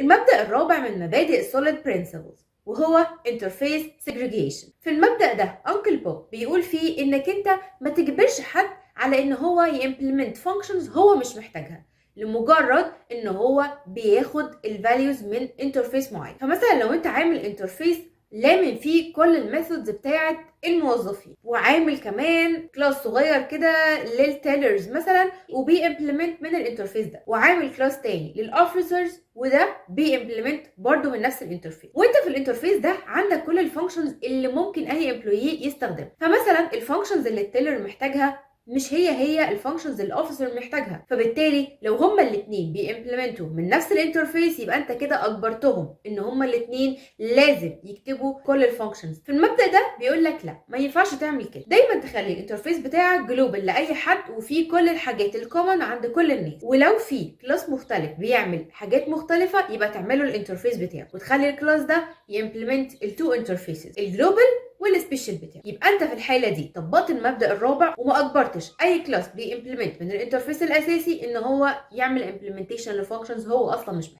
المبدأ الرابع من مبادئ solid principles وهو interface segregation. في المبدأ ده أنكل بوب بيقول فيه إنك أنت ما تجبرش حد على إن هو يimplement functions هو مش محتاجها لمجرد إن هو بياخد الفاليوز من انترفيس معين. فمثلا لو أنت عامل انترفيس لامن فيه كل الميثودز بتاعت الموظفين، وعامل كمان كلاس صغير كده للتيلرز مثلا وبيمبلمنت من الانترفيس ده، وعامل كلاس تاني للاوفيسرز وده بيمبلمنت برضو من نفس الانترفيس، وانت في الانترفيس ده عندك كل الفانكشنز اللي ممكن اي امبلويي يستخدمها. فمثلا الفانكشنز اللي التيلر محتاجها مش هي الفانكشنز اللي الاوفيسر محتاجها، فبالتالي لو هما الاثنين بيمبلمنتوا من نفس الانترفيس يبقى انت كده اجبرتهم ان هما الاثنين لازم يكتبوا كل الفانكشنز. في المبدأ ده بيقول لك لا، ما ينفعش تعمل كده، دايما تخلي الانترفيس بتاعك جلوبال لاي حد وفيه كل الحاجات الكومن عند كل الناس، ولو في كلاس مختلف بيعمل حاجات مختلفه يبقى تعمله الانترفيس بتاعه وتخلي الكلاس ده يمبلمنت التو انترفيسز الجلوبال والسبيشال بتاعه. يبقى انت في الحاله دي طبقت المبدا الرابع وما اجبرتش اي كلاس بيمبلمنت من الانترفيس الاساسي ان هو يعمل امبلمنتيشن لفانكشنز هو اصلا مش محتاجها.